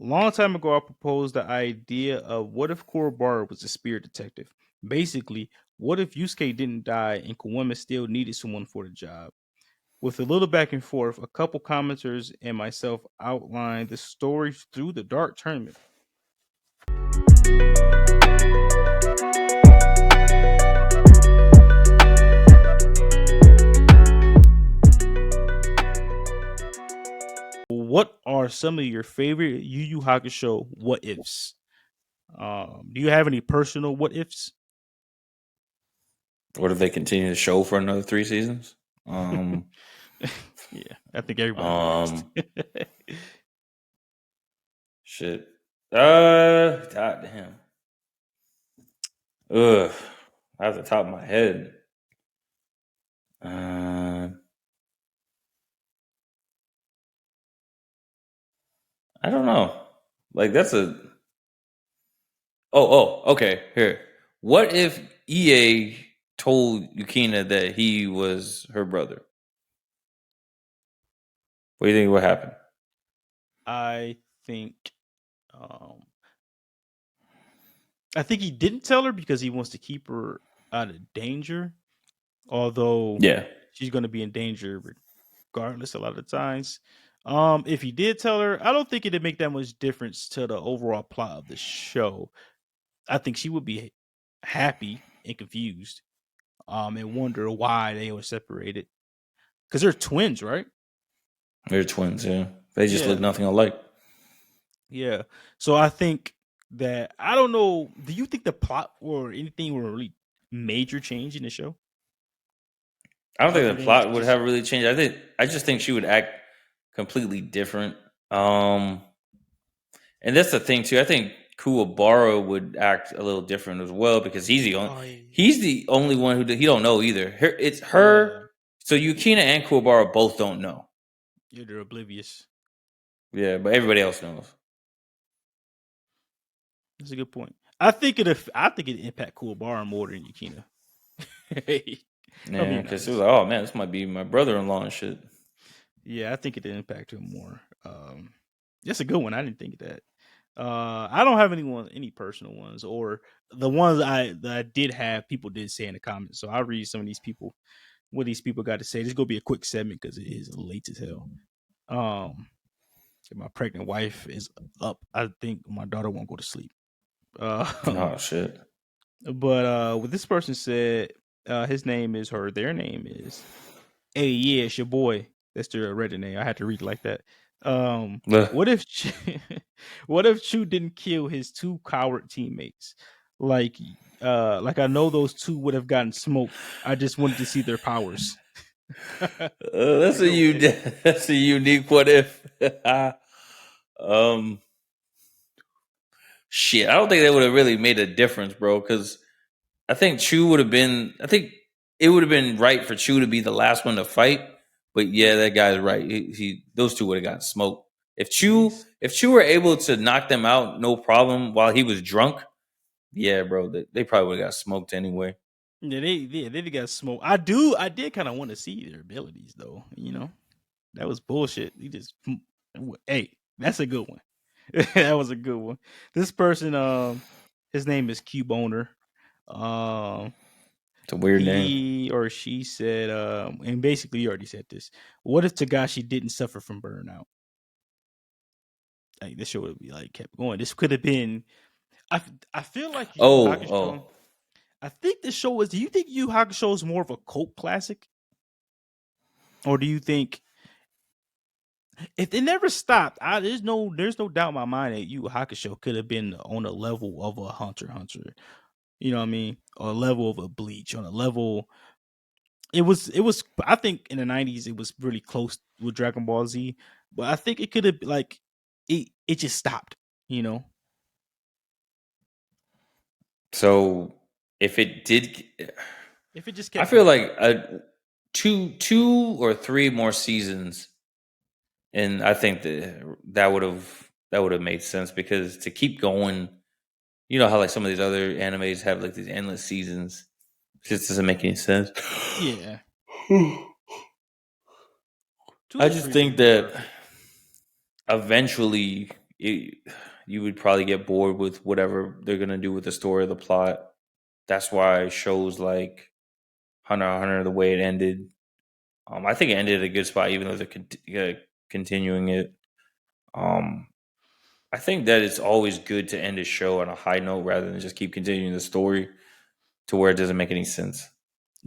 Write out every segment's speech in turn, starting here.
long time ago, I proposed the idea of what if Kuwabara was a spirit detective? Basically, what if Yusuke didn't die and Kawama still needed someone for the job? With a little back and forth, a couple commenters and myself outlined the story through the Dark Tournament. What are some of your favorite Yu Yu Hakusho what ifs? Do you have any personal what ifs? What if they continue the show for another 3 seasons? Yeah, I think everybody does. Um, shit. God damn. Ugh. Off the top of my head. Uh, I don't know. Like that's a. Okay. Here. What if EA told Yukina that he was her brother? What do you think would happen? I think um I think he didn't tell her because he wants to keep her out of danger. Although Yeah. she's going to be in danger regardless a lot of the times. If he did tell her, I don't think it'd make that much difference to the overall plot of the show. I think she would be happy and confused, and wonder why they were separated. Because they're twins, right? They're twins, yeah. They just look Yeah, nothing alike. yeah. So I think that I don't know. Do you think the plot or anything will really major change in the show, I don't other think the than plot would just have really changed. I just think she would act completely different. And that's the thing too. I think Kuwabara would act a little different as well because oh he's the only one he don't know either. It's her. yeah, So Yukina and Kuwabara both don't know. yeah, they're oblivious. Yeah, but everybody else knows. That's a good point. I think it impact Kuwabara more than Yukina. I'll Yeah, be because it was honest. like, oh man, this might be my brother-in-law and shit. Yeah, I think it impact her more. That's a good one. I didn't think of that. I don't have any personal ones, or the ones that I did have. People did say in the comments, so I'll read some of these people what these people got to say. This is gonna be a quick segment because it is late as hell. Um, my pregnant wife is up. I think my daughter won't go to sleep. Oh shit. But what this person said, his name is her. Their name is. Hey, yeah, it's your boy. That's their Reddit name. I had to read it like that. Ugh. What if what if Chu didn't kill his two coward teammates? Like like I know those two would have gotten smoked. I just wanted to see their powers. That's a good one. That's a unique what if. um, shit, I don't think that would have really made a difference, bro. Because I think Chu would have been. I think it would have been right for Chu to be the last one to fight. But yeah, that guy's right. Those two would have gotten smoked. Yes. If Chu were able to knock them out, no problem, while he was drunk, yeah, bro, they probably would have got smoked anyway. They got smoked. I did kind of want to see their abilities though. That was bullshit. He just hey, that's a good one. That was a good one. This person, his name is Q Boner. Um, It's a weird name. he or she said, and basically you already said this. What if Tagashi didn't suffer from burnout? Like this show would be like kept going. This could have been. I feel like Yu Yu Hakusho. Oh, I think this show is. Do you think Yu Yu Hakusho is more of a cult classic, or do you think if it never stopped, there's no doubt in my mind that Yu Yu Hakusho could have been on a level of a Hunter x Hunter. You know what I mean? Or a level of a Bleach, on a level. It was. I think in the '90s it was really close with Dragon Ball Z, but I think it could have like it just stopped. You know? so if it did, If it just I kept feel going. like two or three more seasons, and I think that would have made sense because to keep going, you know how like some of these other animes have like these endless seasons, it just doesn't make any sense. Yeah, two I to just three would think have been that perfect. eventually you would probably get bored with whatever they're gonna do with the story or the plot. That's why shows like Hunter x Hunter, the way it ended, I think it ended at a good spot, even though they're continuing it. Um, I think that it's always good to end a show on a high note rather than just keep continuing the story to where it doesn't make any sense.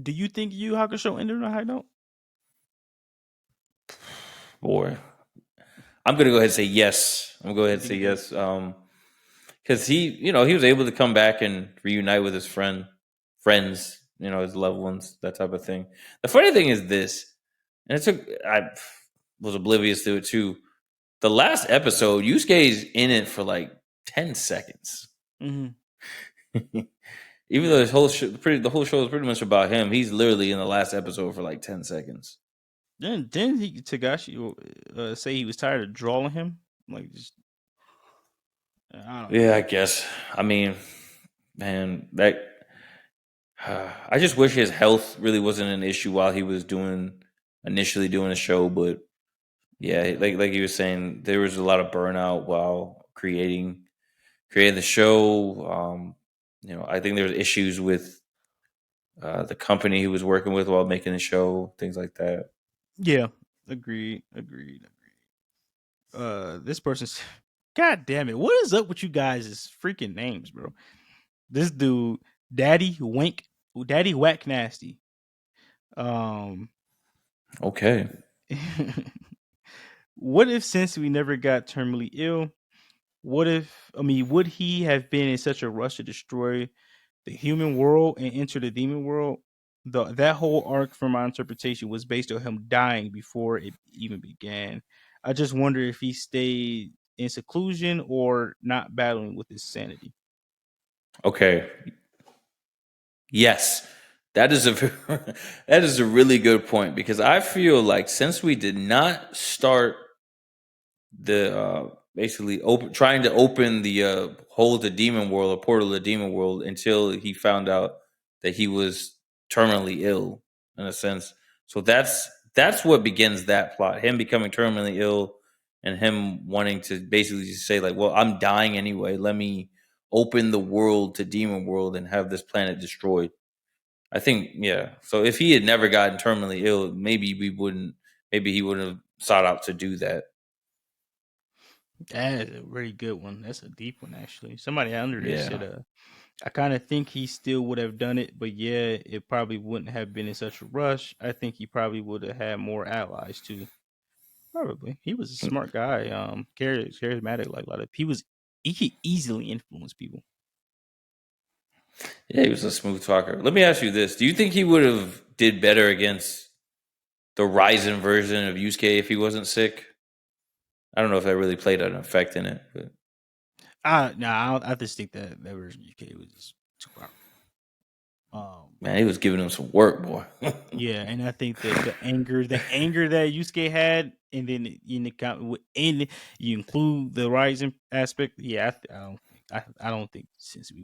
Do you think Yu Yu Hakusho ended on a high note? Boy, I'm gonna go ahead and say yes. I'm gonna go ahead You and think say it did? yes. Because he was able to come back and reunite with his friends, his loved ones, that type of thing. The funny thing is this, and I was oblivious to it too. The last episode, Yusuke's in it for like 10 seconds. Mm-hmm. Even though the whole show is pretty much about him, he's literally in the last episode for like 10 seconds. Then didn't Tagashi say he was tired of drawing him? Like, just I don't Yeah, know. I guess. I mean, man, that I just wish his health really wasn't an issue while he was initially doing the show, but yeah, like you were saying, there was a lot of burnout while creating the show. I think there was issues with the company he was working with while making the show, things like that. Yeah, agreed. This person's. God damn it! What is up with you guys' freaking names, bro? This dude, Daddy Whack Nasty. Um, Okay. what if Sensui never got terminally ill? Would he have been in such a rush to destroy the human world and enter the demon world? That whole arc, from my interpretation, was based on him dying before it even began. I just wonder if he stayed in seclusion or not battling with his sanity. Okay. Yes. That is a that is a really good point because I feel like since we did not start the basically trying to open the hole to demon world or portal to demon world until he found out that he was terminally ill in a sense. So that's what begins that plot, him becoming terminally ill and him wanting to basically just say like, well, I'm dying anyway, let me open the world to demon world and have this planet destroyed. I think, yeah, so if he had never gotten terminally ill, maybe he wouldn't have sought out to do that. That is a very good one. That's a deep one, actually. Somebody under there said, Yeah. I kind of think he still would have done it, but yeah, it probably wouldn't have been in such a rush. I think he probably would have had more allies too. Probably. He was a smart guy. Charismatic, like a lot of he could easily influence people. Yeah, he was a smooth talker. Let me ask you this: do you think he would have did better against the Ryzen version of Yusuke if he wasn't sick? I don't know if that really played an effect in it, but I just think that version of UK was just too powerful. man, he was giving him some work, boy. Yeah, and I think that the anger that Yusuke had, and then and you include the rising aspect. Yeah, I don't think since we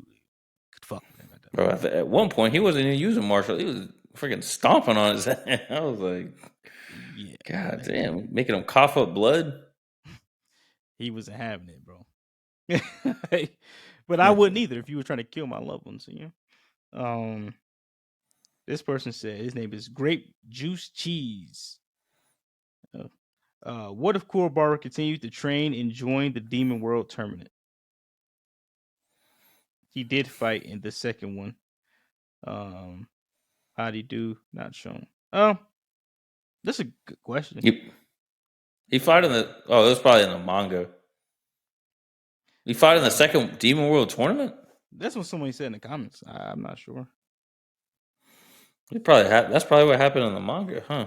could fuck with him at that Bro, point. at one point he wasn't even using martial; he was freaking stomping on his head. I was like, Yeah, God man, damn, making him cough up blood. he wasn't having it, bro. But I wouldn't either if you were trying to kill my loved ones. This person said his name is Grape Juice Cheese. What if Kuwabara continued to train and join the Demon World tournament? He did fight in the second one. How'd he do? Not shown. Oh, that's a good question. He fought in the. Oh, it was probably in the manga. He fought in the Uh, second Demon World tournament. that's what somebody said in the comments. I'm not sure. That's probably what happened in the manga, huh?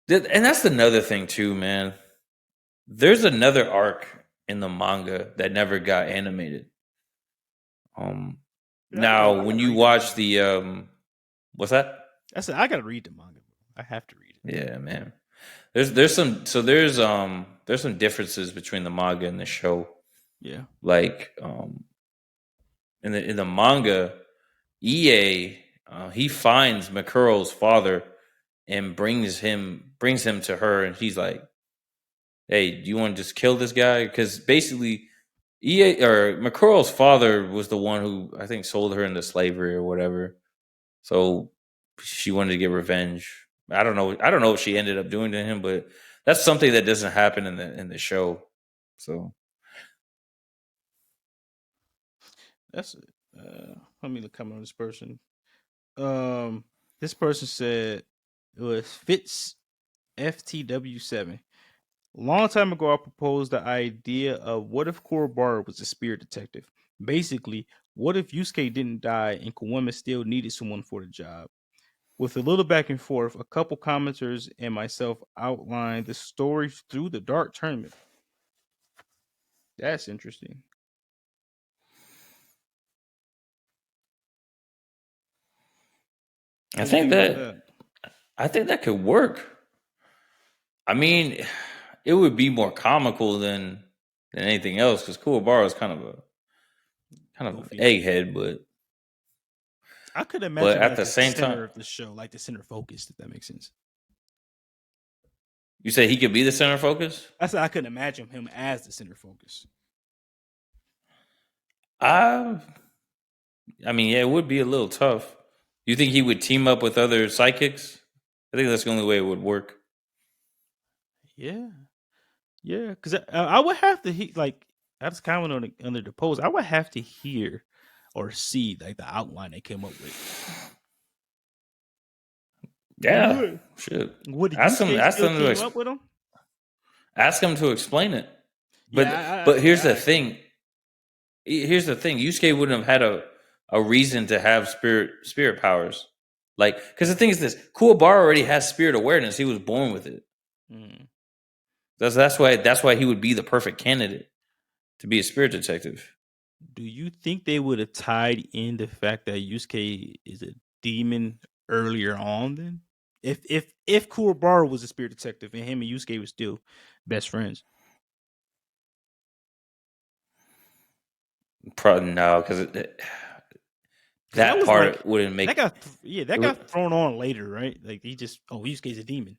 And that's another thing too, man. There's another arc in the manga that never got animated. Yeah, I gotta, Now I when gotta you read the watch manga. the what's that? I said I gotta read the manga. I have to read it. Yeah, man. There's some differences between the manga and the show. Yeah. Like in the manga, EA he finds Makuro's father and brings him to her, and he's like, hey, do you want to just kill this guy? Because basically, EA or McCurl's father was the one who I think sold her into slavery or whatever. So she wanted to get revenge. I don't know. I don't know what she ended up doing to him, but that's something that doesn't happen in the show. So That's let me look comment on this person. Um, this person said it was Fitz FTW7. A long time ago, I proposed the idea of what if Kuwabara was a spirit detective? Basically, what if Yusuke didn't die and Kawema still needed someone for the job? With a little back and forth, a couple commenters and myself outlined the story through the Dark Tournament. That's interesting. I What do you think think about that? that could work. I mean, it would be more comical than anything else because Kuwabara is kind of an Goofy. egghead, I could but imagine him at as the the same time, center of the show, like the center focus, if that makes sense. you say he could be the center focus. I said I couldn't imagine him as the center focus. I I mean, yeah, it would be a little tough. You think he would team up with other psychics? I think that's the only way it would work. Yeah, yeah, because I would have to like I just comment on it under the post. I would have to hear or see like the outline they came up with. Yeah, Would should would Yusuke ask still them to team up with him? ask him to explain it. Yeah, But here's yeah, the I agree. thing. Here's the thing. Yusuke wouldn't have had a reason to have spirit powers. Like, because the thing is this: Kuwabara already has spirit awareness. He was born with it. Mm. That's why he would be the perfect candidate to be a spirit detective. Do you think they would have tied in the fact that Yusuke is a demon earlier on? Then, if Kuwabara was a spirit detective and him and Yusuke were still best friends, Probably no, because because that that was like part wouldn't that make. got that got thrown on later, right? Like he just Yusuke's a demon.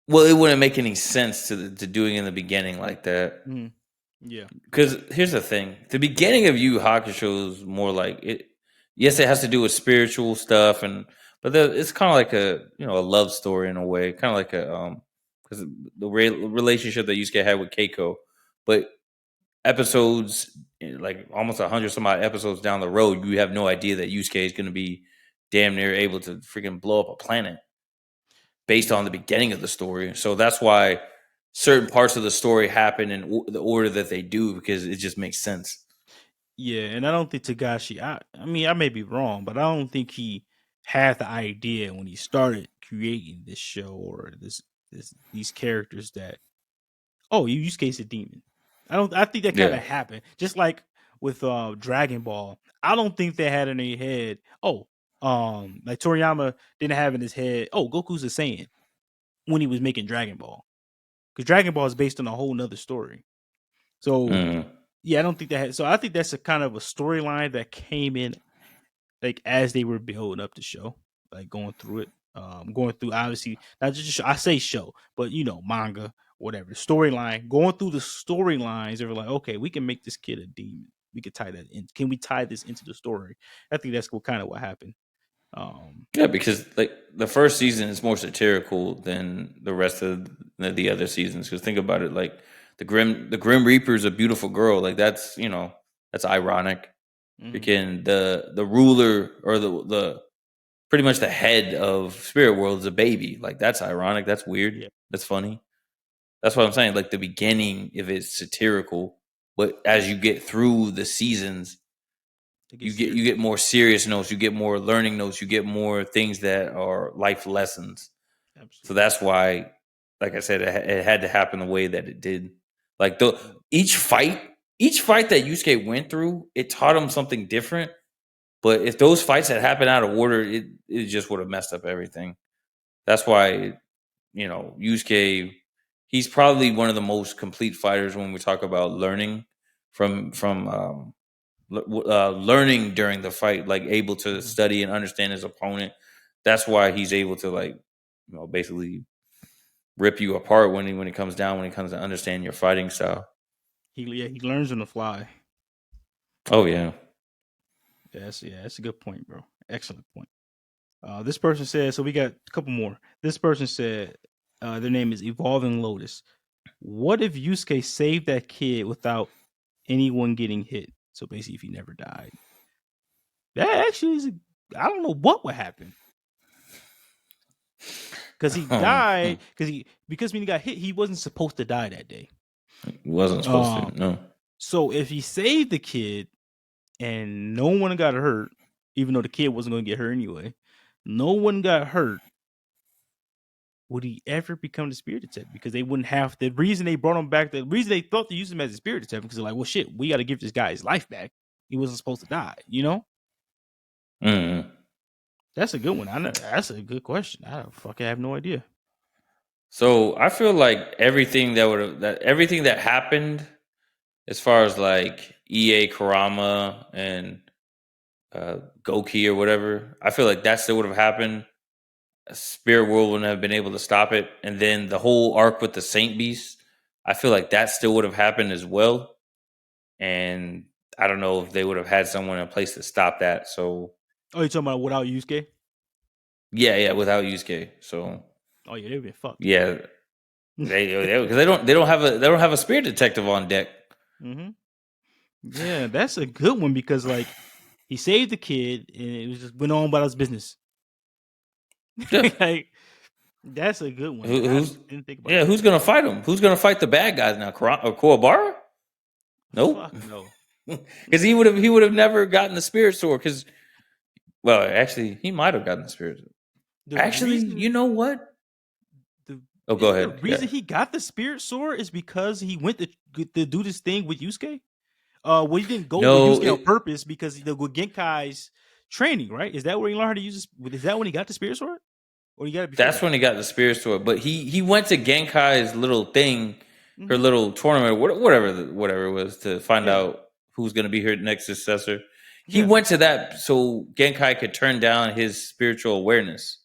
Well, it wouldn't make any sense to doing in the beginning like that. Mm. Yeah, Because here's the thing: the beginning of Yu Yu Hakusho is more like it. Yes, it has to do with spiritual stuff, it's kind of like a love story in a way, kind of like a because the relationship that Yusuke had with Keiko, but episodes like almost 100 some odd episodes down the road, you have no idea that Yusuke is going to be damn near able to freaking blow up a planet based on the yeah, beginning of the story. So that's why certain parts of the story happen in the order that they do because it just makes sense. yeah. And I don't think Tagashi. I mean, I may be wrong, but I don't think he had the idea when he started creating this show or these characters that Yusuke's a demon. I think that kind Yeah. of happened. Just like with Dragon Ball. I don't think they had in their head, like Toriyama didn't have in his head, Goku's a Saiyan when he was making Dragon Ball. Because Dragon Ball is based on a whole nother story. So Mm. yeah, I don't think that so I think that's a kind of a storyline that came in like as they were building up the show, like going through it, going through obviously not just I say show, but manga, whatever storyline, going through the storylines. They were like, okay, we can make this kid a demon. We could tie that in. Can we tie this into the story? I think that's what happened. Yeah, because like the first season is more satirical than the rest of the other seasons. Because think about it, like the Grim Reaper is a beautiful girl. Like that's ironic. mhm, Because the ruler or the pretty much the head of spirit world is a baby. Like that's ironic. That's weird. yeah, That's funny. That's what I'm saying. Like the beginning, if it's satirical, but as you get through the seasons, it gets you serious. get more serious notes, you get more learning notes, you get more things that are life lessons. So Absolutely. that's why, like I said, it had to happen the way that it did. Like the Mm. each fight, each fight that Yusuke went through, it taught him something different. But if those fights had happened out of order, it just would have messed up everything. That's why Yusuke, he's probably one of the most complete fighters when we talk about learning from learning during the fight, like able to Mhm. study and understand his opponent. That's why he's able to basically rip you apart when he comes down, when it comes to understanding your fighting style. He learns on the fly. Oh yeah. That's a good point, bro. Excellent point. This person said, so we got a couple more. This person said, their name is Evolving Lotus. What if Yusuke saved that kid without anyone getting hit? So basically, if he never died, that actually is. I don't know what would happen because he died because when he got hit, he wasn't supposed to die that day. He wasn't supposed to. No. So if he saved the kid and no one got hurt, even though the kid wasn't going to get hurt anyway, no one got hurt. Would he ever become the spirit detective? Because they wouldn't have the reason they brought him back. The reason they thought to use him as a spirit detective because they're like, well, shit, we got to give this guy his life back. He wasn't supposed to die, you know. Mm-hmm. That's a good one. I know that's a good question. I fucking have no idea. So I feel like everything that happened, as far as like EA Kurama and Goki or whatever, I feel like that still would have happened. Spirit World wouldn't have been able to stop it, and then the whole arc with the Saint Beast, I feel like that still would have happened as well. And I don't know if they would have had someone in place to stop that. So, oh, you talking about without Yusuke? Yeah, without Yusuke. So, oh yeah, they've been fucked. Yeah, because they don't have a spirit detective on deck. Mm-hmm. Yeah, that's a good one because like he saved the kid and it was just went on about his business. Yeah. Like, that's a good one. Didn't think about who's gonna fight him? Who's gonna fight the bad guys now? Kuwabara? Nope. Fuck no. Because he would have never gotten the spirit sword. Because, well, actually, he might have gotten the spirit sword. Actually, you know what? Go ahead. The reason he got the spirit sword is because he went to do this thing with Yusuke. Well, he didn't go with Yusuke on purpose because the Genkai's training, right? Is that where he learned how to use this? Is that when he got the spirit sword? Or you got it That's when he got the spirit sword. But he went to Genkai's little thing, her little tournament, whatever it was, to find out who's going to be her next successor. He went to that so Genkai could turn down his spiritual awareness.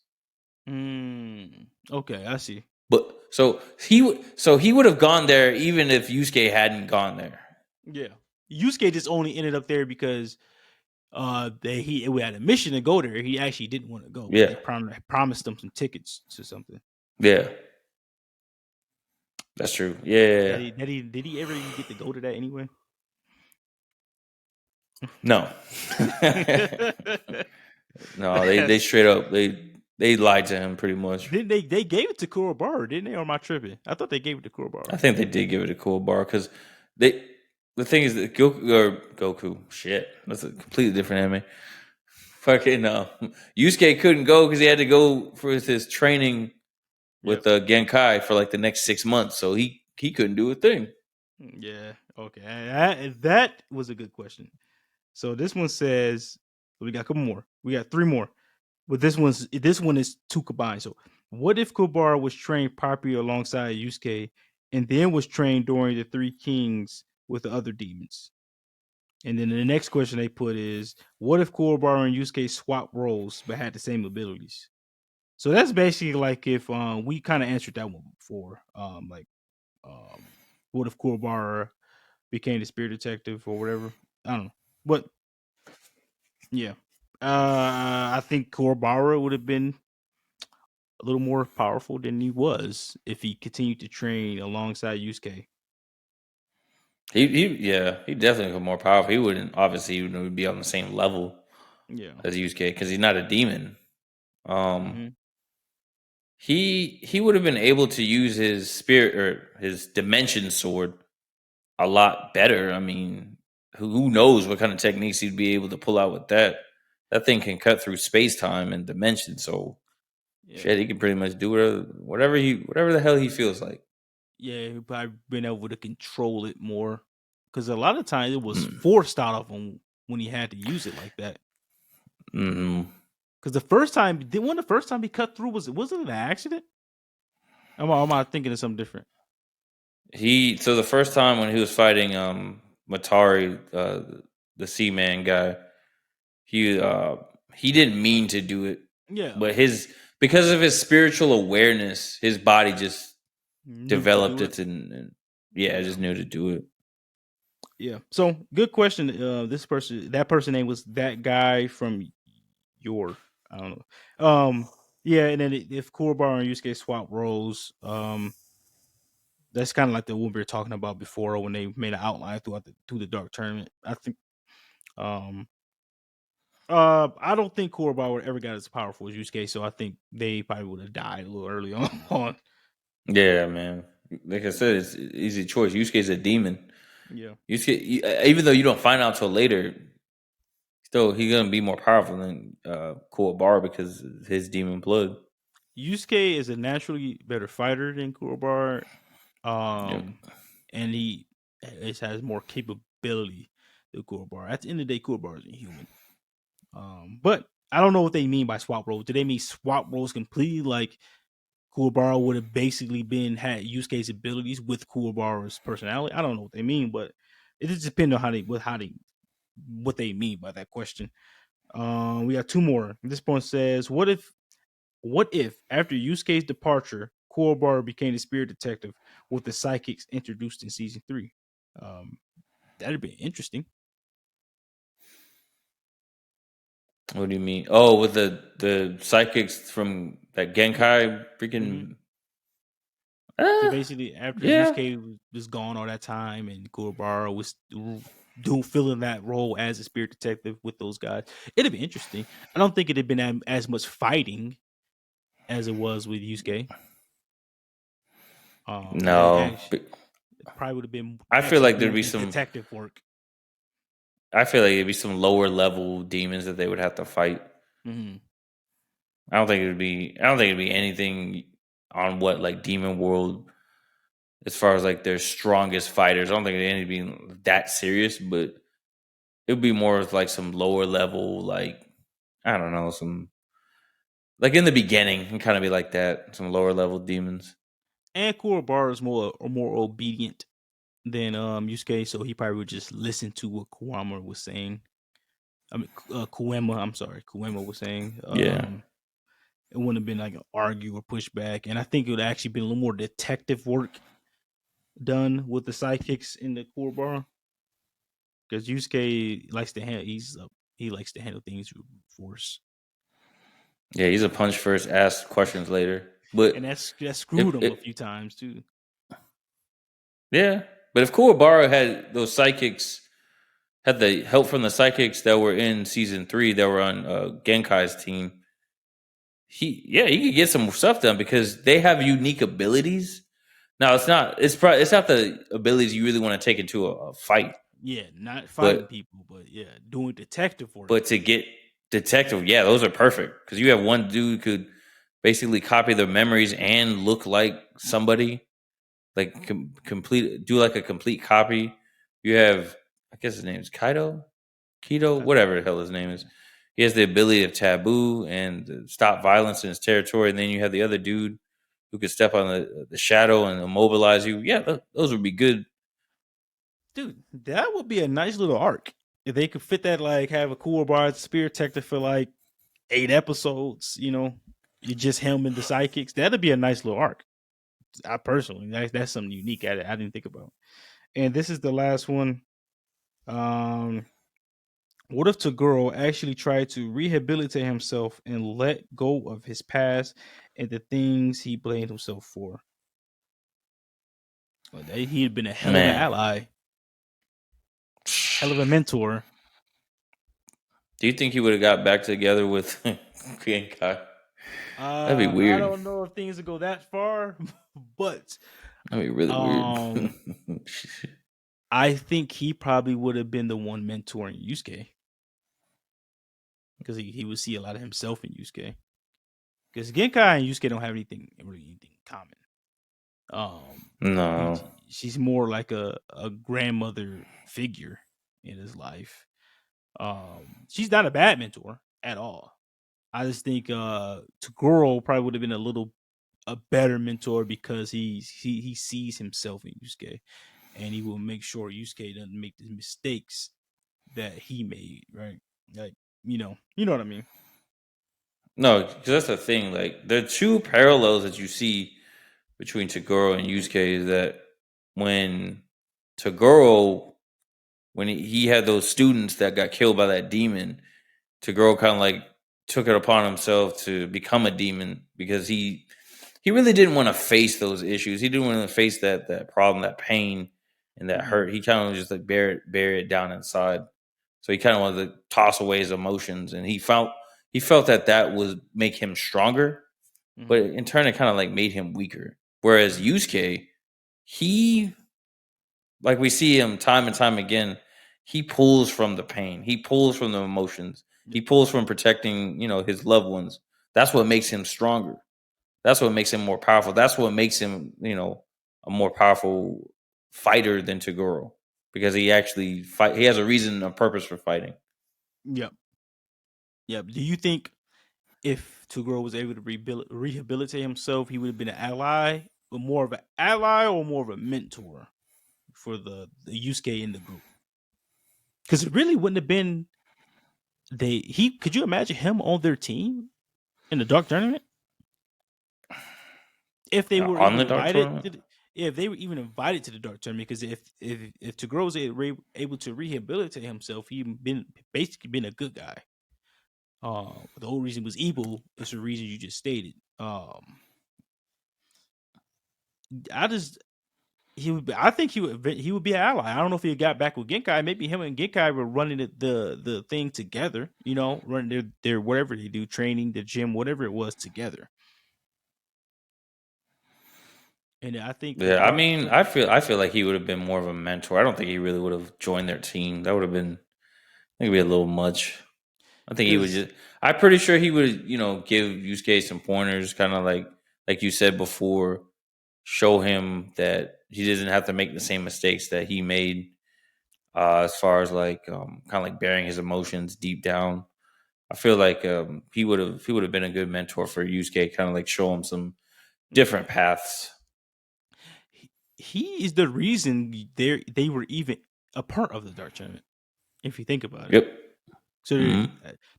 Okay, I see. But so he would have gone there even if Yusuke hadn't gone there. Yeah, Yusuke just only ended up there because he had a mission to go there. He actually didn't want to go. Yeah, they promised him some tickets to something. Yeah, that's true. Yeah, did he ever even get to go to that anyway? No. No, they straight up they lied to him pretty much. Didn't they gave it to Kuwabara, didn't they? Or am I tripping? I thought they gave it to Kuwabara. I think they did give it to Kuwabara because the thing is that Goku, shit, that's a completely different anime. Fucking no, Yusuke couldn't go because he had to go for his training with Genkai for like the next 6 months, so he couldn't do a thing. Yeah, okay, that was a good question. So this one says we got a couple more. We got 3 more, but this one is 2 combined. So what if Kuwabara was trained properly alongside Yusuke, and then was trained during the 3 Kings with the other demons? And then the next question they put is, what if Kuwabara and Yusuke swapped roles but had the same abilities? So that's basically like if we kind of answered that one before. What if Kuwabara became the spirit detective or whatever? I don't know. But yeah. I think Kuwabara would have been a little more powerful than he was if he continued to train alongside Yusuke. He definitely was more powerful. He wouldn't be on the same level as Yusuke because he's not a demon. He would have been able to use his spirit or his dimension sword a lot better. I mean, who knows what kind of techniques he'd be able to pull out with that. That thing can cut through space time and dimension. So shit, he can pretty much do whatever the hell he feels like. Yeah, he probably been able to control it more because a lot of times it was forced out of him when he had to use it like that. Because the first time he cut through wasn't it an accident? Am I thinking of something different? So the first time when he was fighting Matari, the Seaman guy, he didn't mean to do it. Yeah, but because of his spiritual awareness, his body just Knew to developed do it. it and yeah, Yeah. just knew to do it. Yeah. So good question. That person name was that guy from your, I don't know. Yeah, and then if Kuwabara and Yusuke swap roles, that's kind of like the one we were talking about before when they made an outline through the dark tournament. I think, um, I don't think Kuwabara ever got as powerful as Yusuke, so I think they probably would have died a little early on. Yeah, man. Like I said, it's an easy choice. Yusuke's a demon. Yeah. Even though you don't find out till later, still he's gonna be more powerful than Kuwabara because of his demon blood. Yusuke is a naturally better fighter than Kuwabara. Yeah. Um, and he has more capability than Kuwabara. At the end of the day, Kuwabara is a human. But I don't know what they mean by swap roles. Do they mean swap roles completely? Like Kuwabara would have basically been had Yusuke's abilities with Kuwabara's personality. I don't know what they mean, but it just depends on what they mean by that question. We got two more. This point says, what if after Yusuke's departure, Kuwabara became the spirit detective with the psychics introduced in season three? Um, that'd be interesting. What do you mean? Oh, with the psychics from that Yeah. Genkai hmm freaking. So Uh, basically, after yeah. Yusuke was gone all that time, and Kuwabara was doing filling that role as a spirit detective with those guys, it'd be interesting. I don't think it'd been as much fighting as it was with Yusuke. It No, actually probably would have been I feel actually like there'd doing be the some. detective work. I feel like it'd be some lower level demons that they would have to fight. hmm I don't think it'd be. I don't think it'd be anything on what like Demon World as far as like their strongest fighters. I don't think it'd be that serious, but it would be more of like some lower level, like I don't know, some like in the beginning, and kind of be like that, some lower level demons. And Kuwabara is more obedient than Yusuke, so he probably would just listen to what Kuwama was saying. I mean, Kuema. I'm sorry, Kuema was saying. Yeah, It wouldn't have been like an argue or pushback, and I think it would actually been a little more detective work done with the sidekicks in the Kuwabara because Yusuke likes to handle. He likes to handle things with force, yeah, he's a punch first, ask questions later. and But that screwed if him a it, few times too. yeah, but if Kuwabara had those psychics, had the help from the psychics that were in season 3 that were on Genkai's team, he could get some stuff done because they have unique abilities. Now it's not the abilities you really want to take into a fight, Yeah, not fighting but people, but yeah, doing detective work. but to get detective, yeah, those are perfect because you have one dude who could basically copy their memories and look like somebody, like complete do like a complete copy. You have, I guess his name is Keto, I whatever the hell his name is. He has the ability of taboo and to stop violence in his territory. And then you have the other dude who could step on the shadow and immobilize you. Yeah, those would be good. Dude, that would be a nice little arc if they could fit that. Like, have a cool bar spear detective for like 8 episodes. You just him and the sidekicks. That'd be a nice little arc. I personally, that's something unique at it. I didn't think about. And this is the last one. Um, what if Toguro actually tried to rehabilitate himself and let go of his past and the things he blamed himself for? Well, he'd been a hell of an Man, ally, hell of a mentor. do you think he would have got back together with Genkai? That'd be I weird. don't know if things would go that far, but That'd be really weird. um, I think he probably would have been the one mentoring Yusuke because he would see a lot of himself in Yusuke. Because Genkai and Yusuke don't have anything in common. No. She's more like a grandmother figure in his life. She's not a bad mentor at all. I just think Toguro probably would have been a better mentor because he sees himself in Yusuke, and he will make sure Yusuke doesn't make the mistakes that he made. Right? Like you know what I mean. No, because that's the thing. Like, there are two parallels that you see between Toguro and Yusuke is that when Toguro, when he had those students that got killed by that demon, Toguro kind of like took it upon himself to become a demon because he really didn't want to face those issues. He didn't want to face that problem, that pain, and that Mhm. hurt. He kind of just like bury it down inside. So he kind of wanted to toss away his emotions, and he felt that would make him stronger, but Mhm. in turn, it kind of like made him weaker. Whereas Yusuke, he like we see him time and time again, he pulls from the pain, he pulls from the emotions, Yep. he pulls from protecting his loved ones. That's what makes him stronger. That's what makes him more powerful. That's what makes him a more powerful fighter than Toguro because he actually fight. He has a reason, a purpose for fighting. Yep. Yep. Do you think if Tuguro was able to rehabilitate himself, he would have been an ally, but more of an ally or more of a mentor for the Yusuke in the group? Because it really wouldn't have been they. He could you imagine him on their team in the Dark Tournament if they were On even the Dark invited Tournament, to if they were even invited to the Dark Tournament? Because if Tuguro was able to rehabilitate himself, he been basically been a good guy. The whole reason was evil is the reason you just stated. I just I think he would be an ally. I don't know if he got back with Genkai. Maybe him and Genkai were running the thing together. Running their whatever they do, training, the gym, whatever it was together. And I think the yeah. I Dark mean, Tournament. I feel like he would have been more of a mentor. I don't think he really would have joined their team. That would have been, I think, it'd be a little much. I think he would Because just. I'm pretty sure he would, give Yusuke some pointers, kind of like you said before, show him that he doesn't have to make the same mistakes that he made. As far as like kind of like bearing his emotions deep down, I feel like he would have been a good mentor for Yusuke, kind of like show him some different paths. he is the reason they were even a part of the Dark Tournament. If you think about it, Yep. so Hmm.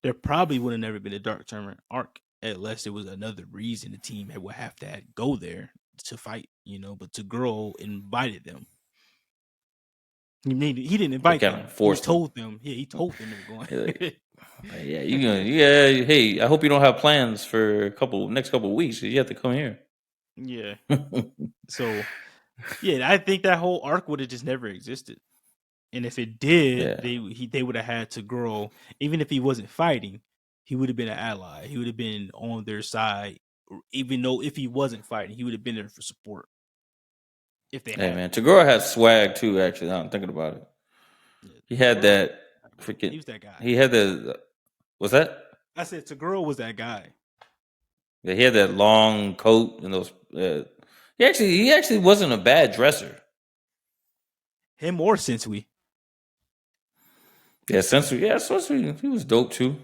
there probably would have never been a Dark Tournament arc unless there was another reason the team would have to go there to fight. But Taguro invited them. He didn't He invite kind them. of He forced him. told them. Yeah, he told them they were going. Like, yeah, you gonna yeah. Hey, I hope you don't have plans for next couple of weeks. You have to come here. Yeah. So yeah, I think that whole arc would have just never existed. And if it did, Yeah. they would have had to grow. Even if he wasn't fighting, he would have been an ally. He would have been on their side. Even though if he wasn't fighting, he would have been there for support if they Hey had man, to. Tagore has swag too. Actually, now I'm thinking about it. Yeah, He had Taguro, that he freaking. was that guy. He had the. What's that? I said Taguro was that guy. Yeah, he had that long coat and those. He actually wasn't a bad dresser. Him or Sensui. Yeah, Sensui. Yeah, Sensui. He was dope too.